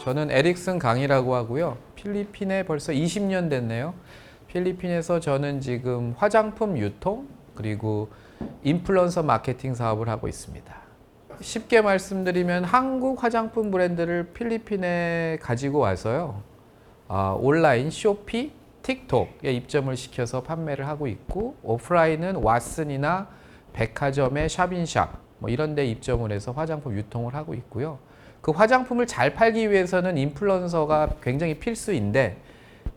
저는 에릭슨 강이라고 하고요. 필리핀에 벌써 20년 됐네요. 필리핀에서 저는 지금 화장품 유통 그리고 인플루언서 마케팅 사업을 하고 있습니다. 쉽게 말씀드리면 한국 화장품 브랜드를 필리핀에 가지고 와서요. 온라인 쇼피, 틱톡에 입점을 시켜서 판매를 하고 있고 오프라인은 왓슨이나 백화점의 샵인샵 뭐 이런 데 입점을 해서 화장품 유통을 하고 있고요. 그 화장품을 잘 팔기 위해서는 인플루언서가 굉장히 필수인데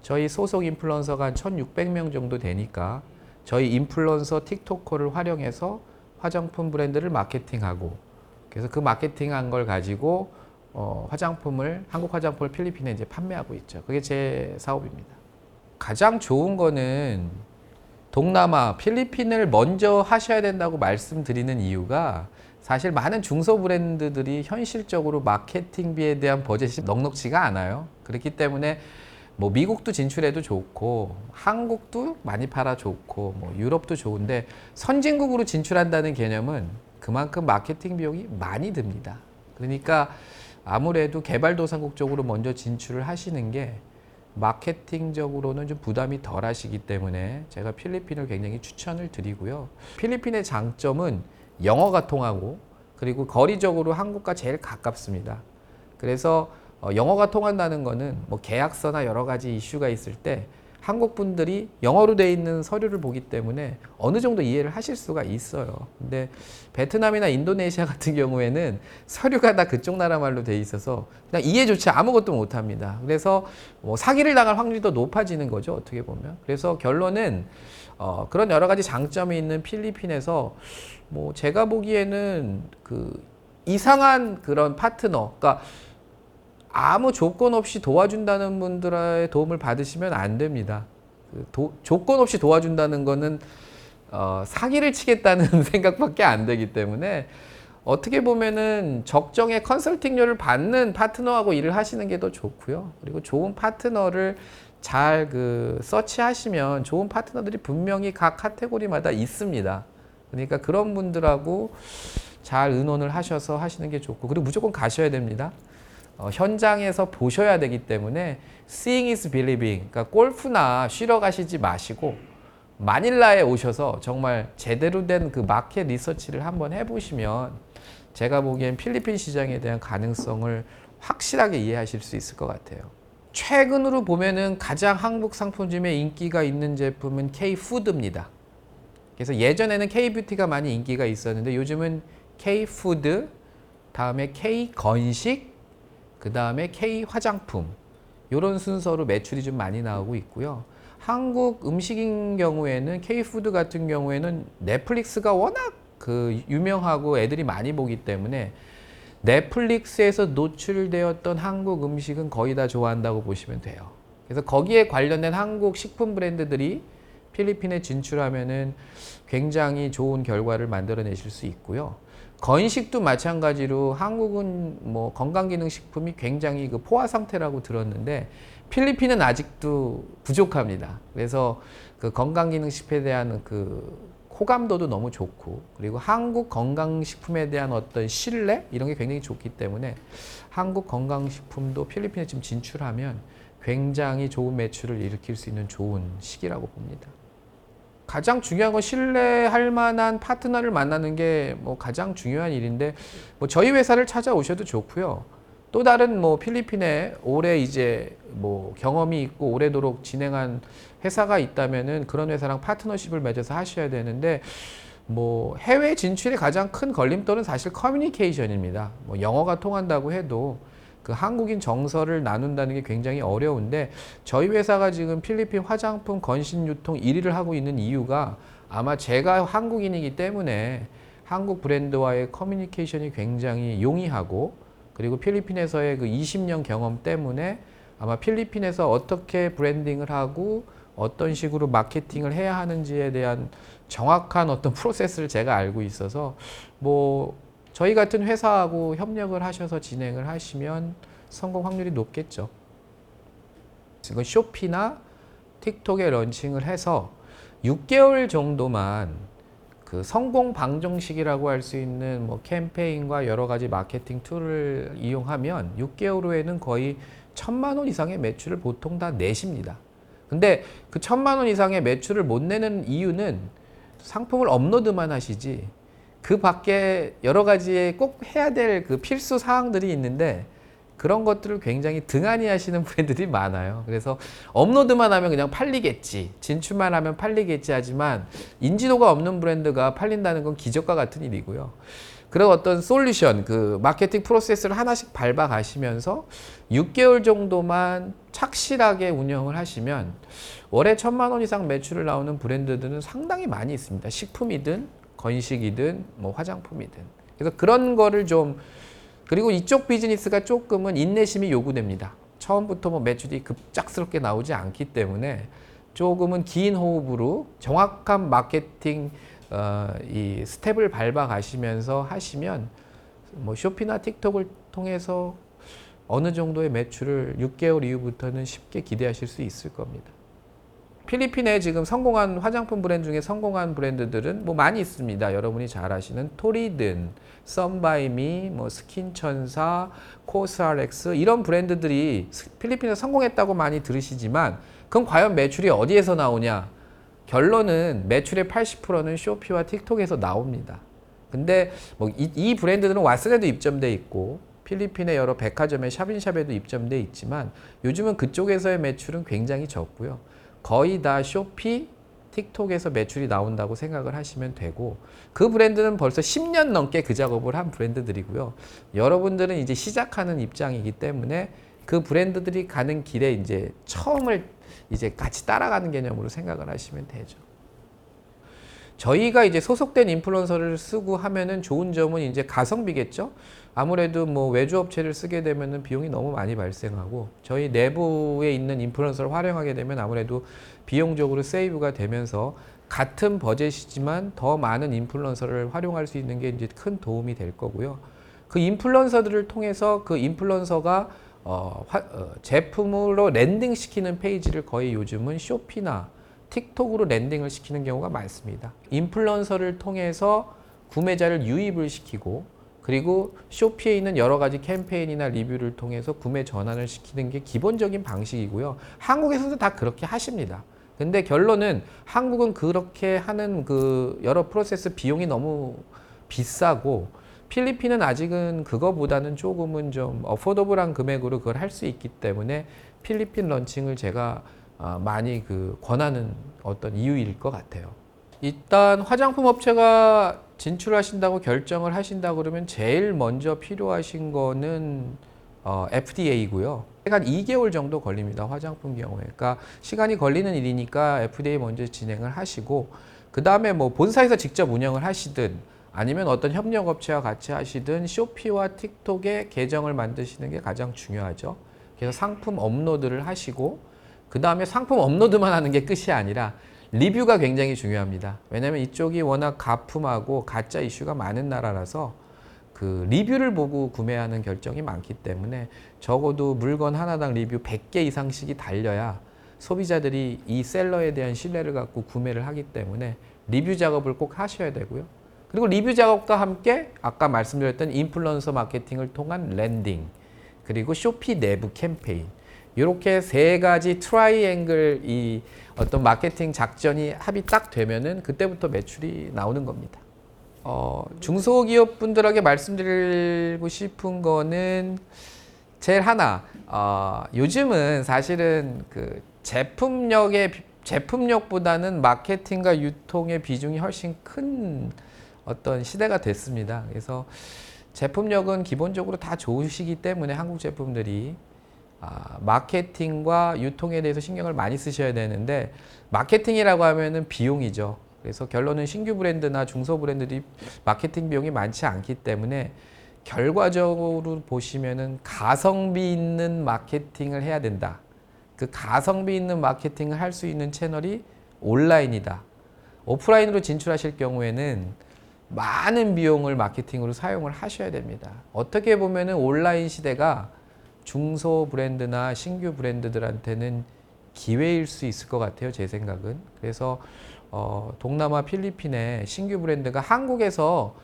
저희 소속 인플루언서가 한 1,600명 정도 되니까 저희 인플루언서 틱토커를 활용해서 화장품 브랜드를 마케팅하고 그래서 그 마케팅한 걸 가지고 한국 화장품을 필리핀에 이제 판매하고 있죠. 그게 제 사업입니다. 가장 좋은 거는 동남아, 필리핀을 먼저 하셔야 된다고 말씀드리는 이유가 사실 많은 중소 브랜드들이 현실적으로 마케팅비에 대한 버젯이 넉넉지가 않아요. 그렇기 때문에 뭐 미국도 진출해도 좋고 한국도 많이 팔아 좋고 뭐 유럽도 좋은데 선진국으로 진출한다는 개념은 그만큼 마케팅 비용이 많이 듭니다. 그러니까 아무래도 개발도상국 쪽으로 먼저 진출을 하시는 게 마케팅적으로는 좀 부담이 덜 하시기 때문에 제가 필리핀을 굉장히 추천을 드리고요. 필리핀의 장점은 영어가 통하고 그리고 거리적으로 한국과 제일 가깝습니다. 그래서 영어가 통한다는 거는 뭐 계약서나 여러 가지 이슈가 있을 때 한국 분들이 영어로 돼 있는 서류를 보기 때문에 어느 정도 이해를 하실 수가 있어요. 근데 베트남이나 인도네시아 같은 경우에는 서류가 다 그쪽 나라 말로 돼 있어서 그냥 이해조차 아무것도 못 합니다. 그래서 뭐 사기를 당할 확률이 더 높아지는 거죠. 어떻게 보면. 그래서 결론은 그런 여러 가지 장점이 있는 필리핀에서 뭐 제가 보기에는 그 이상한 그런 파트너, 그러니까 아무 조건 없이 도와준다는 분들의 도움을 받으시면 안 됩니다. 조건 없이 도와준다는 거는 사기를 치겠다는 생각밖에 안 되기 때문에 어떻게 보면은 적정의 컨설팅료를 받는 파트너하고 일을 하시는 게 더 좋고요. 그리고 좋은 파트너를 잘 서치하시면 좋은 파트너들이 분명히 각 카테고리마다 있습니다. 그러니까 그런 분들하고 잘 의논을 하셔서 하시는 게 좋고 그리고 무조건 가셔야 됩니다. 현장에서 보셔야 되기 때문에 seeing is believing. 그러니까 골프나 쉬러 가시지 마시고 마닐라에 오셔서 정말 제대로 된 그 마켓 리서치를 한번 해보시면 제가 보기엔 필리핀 시장에 대한 가능성을 확실하게 이해하실 수 있을 것 같아요. 최근으로 보면은 가장 한국 상품 중에 인기가 있는 제품은 K-푸드입니다. 그래서 예전에는 K-뷰티가 많이 인기가 있었는데 요즘은 K-푸드, 다음에 K-건식, 그 다음에 K 화장품 이런 순서로 매출이 좀 많이 나오고 있고요. 한국 음식인 경우에는 K푸드 같은 경우에는 넷플릭스가 워낙 유명하고 애들이 많이 보기 때문에 넷플릭스에서 노출되었던 한국 음식은 거의 다 좋아한다고 보시면 돼요. 그래서 거기에 관련된 한국 식품 브랜드들이 필리핀에 진출하면은 굉장히 좋은 결과를 만들어내실 수 있고요. 건식도 마찬가지로 한국은 뭐 건강기능식품이 굉장히 포화 상태라고 들었는데 필리핀은 아직도 부족합니다. 그래서 그 건강기능식품에 대한 호감도도 너무 좋고 그리고 한국 건강식품에 대한 어떤 신뢰 이런 게 굉장히 좋기 때문에 한국 건강식품도 필리핀에 지금 진출하면 굉장히 좋은 매출을 일으킬 수 있는 좋은 시기라고 봅니다. 가장 중요한 건 신뢰할 만한 파트너를 만나는 게 뭐 가장 중요한 일인데 뭐 저희 회사를 찾아오셔도 좋고요. 또 다른 뭐 필리핀에 오래 이제 뭐 경험이 있고 오래도록 진행한 회사가 있다면은 그런 회사랑 파트너십을 맺어서 하셔야 되는데 뭐 해외 진출의 가장 큰 걸림돌은 사실 커뮤니케이션입니다. 뭐 영어가 통한다고 해도 그 한국인 정서를 나눈다는 게 굉장히 어려운데 저희 회사가 지금 필리핀 화장품 건신 유통 1위를 하고 있는 이유가 아마 제가 한국인이기 때문에 한국 브랜드와의 커뮤니케이션이 굉장히 용이하고 그리고 필리핀에서의 그 20년 경험 때문에 아마 필리핀에서 어떻게 브랜딩을 하고 어떤 식으로 마케팅을 해야 하는지에 대한 정확한 어떤 프로세스를 제가 알고 있어서 뭐 저희 같은 회사하고 협력을 하셔서 진행을 하시면 성공 확률이 높겠죠. 지금 쇼피나 틱톡에 런칭을 해서 6개월 정도만 그 성공 방정식이라고 할 수 있는 뭐 캠페인과 여러 가지 마케팅 툴을 이용하면 6개월 후에는 거의 1,000만 원 이상의 매출을 보통 다 내십니다. 근데 그 1,000만 원 이상의 매출을 못 내는 이유는 상품을 업로드만 하시지 그 밖에 여러 가지의 꼭 해야 될 그 필수 사항들이 있는데 그런 것들을 굉장히 등한히 하시는 브랜드들이 많아요. 그래서 업로드만 하면 그냥 팔리겠지, 진출만 하면 팔리겠지 하지만 인지도가 없는 브랜드가 팔린다는 건 기적과 같은 일이고요. 그런 어떤 솔루션, 그 마케팅 프로세스를 하나씩 밟아 가시면서 6개월 정도만 착실하게 운영을 하시면 월에 1,000만 원 이상 매출을 나오는 브랜드들은 상당히 많이 있습니다. 식품이든 건식이든 뭐 화장품이든. 그래서 그런 거를 좀, 그리고 이쪽 비즈니스가 조금은 인내심이 요구됩니다. 처음부터 뭐 매출이 급작스럽게 나오지 않기 때문에 조금은 긴 호흡으로 정확한 마케팅 이 스텝을 밟아 가시면서 하시면 뭐 쇼피나 틱톡을 통해서 어느 정도의 매출을 6개월 이후부터는 쉽게 기대하실 수 있을 겁니다. 필리핀에 지금 성공한 화장품 브랜드 중에 성공한 브랜드들은 뭐 많이 있습니다. 여러분이 잘 아시는 토리든, 썬바이미, 뭐 스킨천사, 코스알엑스 이런 브랜드들이 필리핀에서 성공했다고 많이 들으시지만 그럼 과연 매출이 어디에서 나오냐? 결론은 매출의 80%는 쇼피와 틱톡에서 나옵니다. 근데 뭐 이 브랜드들은 왓슨에도 입점돼 있고 필리핀의 여러 백화점에 샵인샵에도 입점돼 있지만 요즘은 그쪽에서의 매출은 굉장히 적고요. 거의 다 쇼피, 틱톡에서 매출이 나온다고 생각을 하시면 되고 그 브랜드는 벌써 10년 넘게 그 작업을 한 브랜드들이고요. 여러분들은 이제 시작하는 입장이기 때문에 그 브랜드들이 가는 길에 이제 처음을 이제 같이 따라가는 개념으로 생각을 하시면 되죠. 저희가 이제 소속된 인플루언서를 쓰고 하면은 좋은 점은 이제 가성비겠죠. 아무래도 뭐 외주 업체를 쓰게 되면은 비용이 너무 많이 발생하고 저희 내부에 있는 인플루언서를 활용하게 되면 아무래도 비용적으로 세이브가 되면서 같은 버젯이지만 더 많은 인플루언서를 활용할 수 있는 게 이제 큰 도움이 될 거고요. 그 인플루언서들을 통해서 그 인플루언서가 제품으로 랜딩 시키는 페이지를 거의 요즘은 쇼피나 틱톡으로 랜딩을 시키는 경우가 많습니다. 인플루언서를 통해서 구매자를 유입을 시키고 그리고 쇼피에 있는 여러 가지 캠페인이나 리뷰를 통해서 구매 전환을 시키는 게 기본적인 방식이고요. 한국에서도 다 그렇게 하십니다. 근데 결론은 한국은 그렇게 하는 그 여러 프로세스 비용이 너무 비싸고 필리핀은 아직은 그거보다는 조금은 좀 어포더블한 금액으로 그걸 할 수 있기 때문에 필리핀 런칭을 제가 많이 권하는 어떤 이유일 것 같아요. 일단 화장품 업체가 진출하신다고 결정을 하신다 그러면 제일 먼저 필요하신 거는 FDA고요. 한 2개월 정도 걸립니다. 화장품 경우에. 그러니까 시간이 걸리는 일이니까 FDA 먼저 진행을 하시고 그 다음에 뭐 본사에서 직접 운영을 하시든 아니면 어떤 협력업체와 같이 하시든 쇼피와 틱톡에 계정을 만드시는 게 가장 중요하죠. 그래서 상품 업로드를 하시고 그 다음에 상품 업로드만 하는 게 끝이 아니라 리뷰가 굉장히 중요합니다. 왜냐하면 이쪽이 워낙 가품하고 가짜 이슈가 많은 나라라서 그 리뷰를 보고 구매하는 결정이 많기 때문에 적어도 물건 하나당 리뷰 100개 이상씩이 달려야 소비자들이 이 셀러에 대한 신뢰를 갖고 구매를 하기 때문에 리뷰 작업을 꼭 하셔야 되고요. 그리고 리뷰 작업과 함께 아까 말씀드렸던 인플루언서 마케팅을 통한 랜딩 그리고 쇼피 내부 캠페인 이렇게 세 가지 트라이앵글 이 어떤 마케팅 작전이 합이 딱 되면은 그때부터 매출이 나오는 겁니다. 중소기업 분들에게 말씀드리고 싶은 거는 제일 하나, 요즘은 사실은 그 제품력보다는 마케팅과 유통의 비중이 훨씬 큰 어떤 시대가 됐습니다. 그래서 제품력은 기본적으로 다 좋으시기 때문에 한국 제품들이 마케팅과 유통에 대해서 신경을 많이 쓰셔야 되는데 마케팅이라고 하면은 비용이죠. 그래서 결론은 신규 브랜드나 중소 브랜드들이 마케팅 비용이 많지 않기 때문에 결과적으로 보시면은 가성비 있는 마케팅을 해야 된다. 그 가성비 있는 마케팅을 할 수 있는 채널이 온라인이다. 오프라인으로 진출하실 경우에는 많은 비용을 마케팅으로 사용을 하셔야 됩니다. 어떻게 보면은 온라인 시대가 중소 브랜드나 신규 브랜드들한테는 기회일 수 있을 것 같아요. 제 생각은. 그래서 동남아 필리핀의 신규 브랜드가 한국에서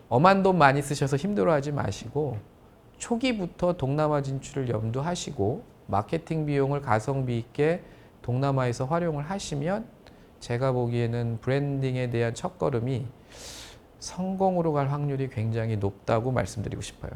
엄한 돈 많이 쓰셔서 힘들어하지 마시고 초기부터 동남아 진출을 염두하시고 마케팅 비용을 가성비 있게 동남아에서 활용을 하시면 제가 보기에는 브랜딩에 대한 첫걸음이 성공으로 갈 확률이 굉장히 높다고 말씀드리고 싶어요.